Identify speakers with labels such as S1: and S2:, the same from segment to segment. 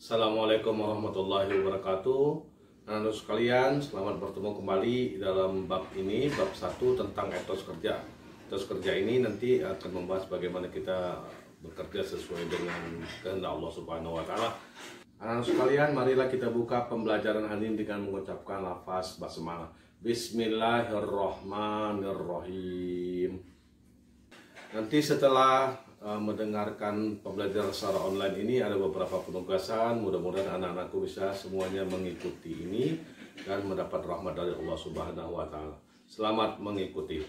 S1: Assalamualaikum warahmatullahi wabarakatuh. Anak-anak sekalian, selamat bertemu kembali dalam bab ini, bab 1 tentang etos kerja. Etos kerja ini nanti akan membahas bagaimana kita bekerja sesuai dengan kehendak Allah Subhanahu wa taala. Anak-anak sekalian, marilah kita buka pembelajaran hari ini dengan mengucapkan lafaz basmalah. Bismillahirrahmanirrahim. Nanti setelah mendengarkan pembelajaran secara online ini ada beberapa penugasan. Mudah-mudahan anak-anakku bisa semuanya mengikuti ini dan mendapat rahmat dari Allah Subhanahu wa taala. Selamat mengikuti.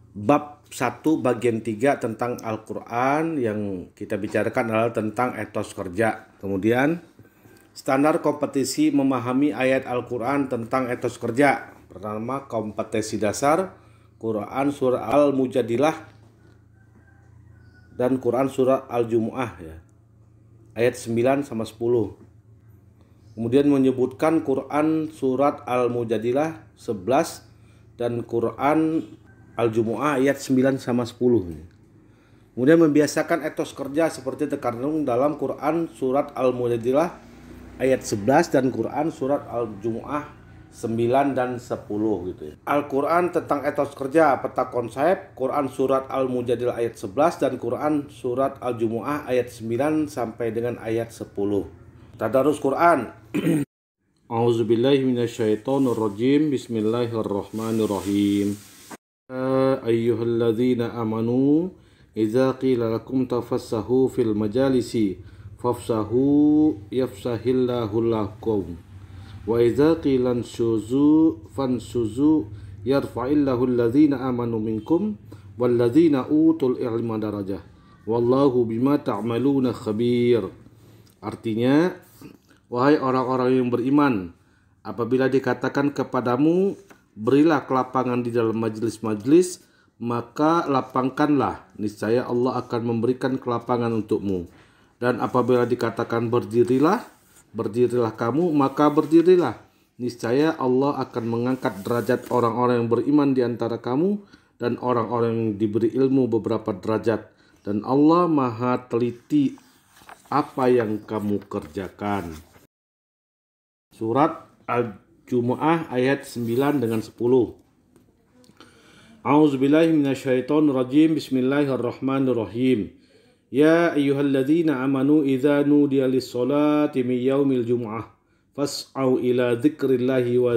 S1: Bab 1 bagian 3 tentang Al-Qur'an, yang kita bicarakan adalah tentang etos kerja. Kemudian standar kompetisi memahami ayat Al-Qur'an tentang etos kerja. Pertama, kompetensi dasar Quran surah Al-Mujadilah dan Quran surah Al-Jumu'ah ya. Ayat 9 sama 10. Kemudian menyebutkan Quran surat Al-Mujadilah 11 dan Quran Al-Jumu'ah ayat 9 sama 10. Kemudian membiasakan etos kerja seperti terkandung dalam Quran surat Al-Mujadilah ayat 11 dan Quran surat Al-Jumu'ah 9 dan 10 gitu ya. Al-Quran tentang etos kerja, peta konsep, Quran surat Al-Mujadilah ayat 11 dan Quran surat Al-Jumu'ah ayat 9 sampai dengan ayat 10. Tadarus Quran. A'udzubillahi minasyaitonirrajim. Bismillahirrahmanirrahim. Ayyuhalladzina amanu idza qila lakum tafassahu fil majalisi fafsahu yafsahillahu lakum. Wa idza qilan syuzu fansuzu yarfa'illahu alladzina amanu minkum walladzina utul ilma darajah wallahu bima ta'maluna khabir. Artinya, wahai orang-orang yang beriman, apabila dikatakan kepadamu berilah kelapangan di dalam majlis-majlis, maka lapangkanlah, niscaya Allah akan memberikan kelapangan untukmu. Dan apabila dikatakan berdirilah kamu, maka berdirilah. Niscaya Allah akan mengangkat derajat orang-orang yang beriman di antara kamu dan orang-orang yang diberi ilmu beberapa derajat. Dan Allah Maha teliti apa yang kamu kerjakan. Surat Al-Jumu'ah ayat 9 dengan 10. A'udzubillahi minasyaitonirrajim. Bismillahirrahmanirrahim. Ya ayyuhalladzina amanu idza nudiya lis-sholati min yaumil jumu'ah fas'au ila dzikrillahi wa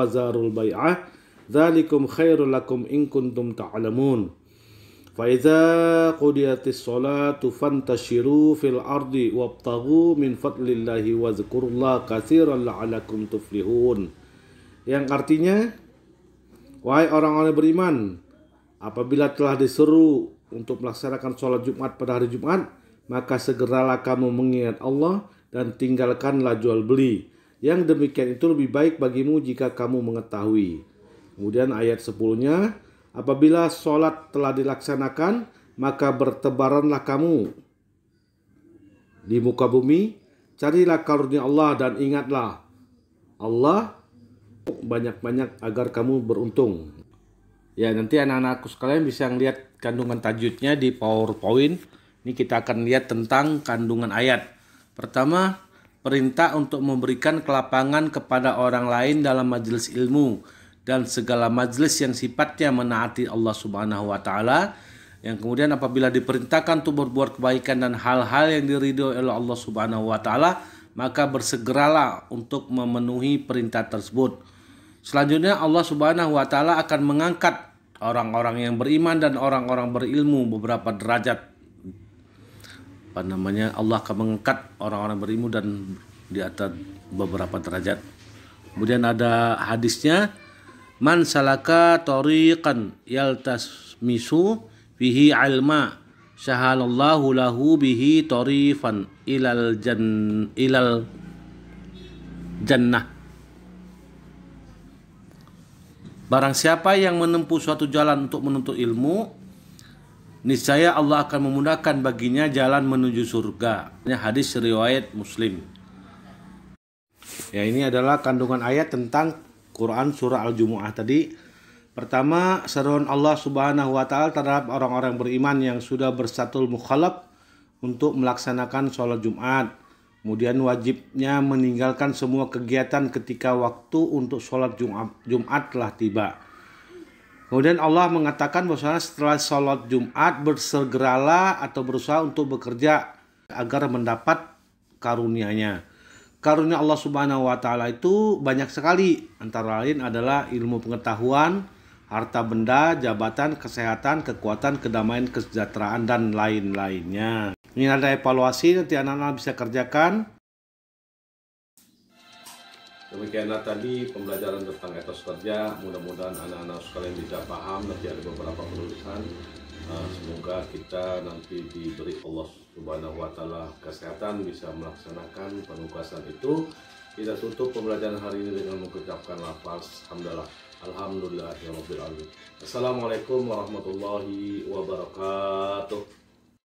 S1: zarul bai'ah dzalikum khairul lakum in kuntum ta'lamun. Fa idza qudiyatis sholatu fantashiru fil ardi wabtaghu min fadlillahi wa dzkurullaha katsiran la'allakum tuflihun. Yang artinya, wahai orang-orang beriman, apabila telah diseru untuk melaksanakan sholat Jumat pada hari Jumat, maka segeralah kamu mengingat Allah dan tinggalkanlah jual beli. Yang demikian itu lebih baik bagimu jika kamu mengetahui. Kemudian ayat 10-nya, apabila sholat telah dilaksanakan, maka bertebaranlah kamu di muka bumi, carilah karunia Allah dan ingatlah Allah banyak-banyak agar kamu beruntung. Ya, nanti anak-anakku sekalian bisa lihat kandungan tajwidnya di PowerPoint. Ini kita akan lihat tentang kandungan ayat. Pertama, perintah untuk memberikan kelapangan kepada orang lain dalam majelis ilmu dan segala majelis yang sifatnya menaati Allah Subhanahu wa taala. Yang kemudian apabila diperintahkan untuk berbuat kebaikan dan hal-hal yang diridhoi oleh Allah Subhanahu wa taala, maka bersegeralah untuk memenuhi perintah tersebut. Selanjutnya Allah Subhanahu wa taala akan mengangkat orang-orang yang beriman dan orang-orang berilmu beberapa derajat. Allah akan mengangkat orang-orang berilmu dan di atas beberapa derajat. Kemudian ada hadisnya, man salaka tariqan yaltasmisu fihi ilma syahalallahu lahu bihi tarifan ilal jannah. Barang siapa yang menempuh suatu jalan untuk menuntut ilmu, niscaya Allah akan memudahkan baginya jalan menuju surga. Ini hadis riwayat Muslim. Ya, ini adalah kandungan ayat tentang Quran surah Al-Jumu'ah tadi. Pertama, seruan Allah Subhanahu wa taala terhadap orang-orang beriman yang sudah bersatul mukhalaf untuk melaksanakan sholat Jumat. Kemudian wajibnya meninggalkan semua kegiatan ketika waktu untuk sholat Jumat telah tiba. Kemudian Allah mengatakan bahwasanya setelah sholat Jumat bersegeralah atau berusaha untuk bekerja agar mendapat karunia-Nya. Karunia Allah Subhanahu wa taala itu banyak sekali, antara lain adalah ilmu pengetahuan, harta benda, jabatan, kesehatan, kekuatan, kedamaian, kesejahteraan, dan lain-lainnya. Ini ada evaluasi, nanti anak-anak bisa kerjakan. Demikianlah tadi pembelajaran tentang etos kerja. Mudah-mudahan anak-anak sekalian bisa paham. Nanti ada beberapa penulisan. Semoga kita nanti diberi Allah Subhanahu wa taala kesehatan bisa melaksanakan penugasan itu. Kita tutup pembelajaran hari ini dengan mengucapkan lafaz hamdalah. Alhamdulillahirabbil alamin. Assalamualaikum warahmatullahi wabarakatuh.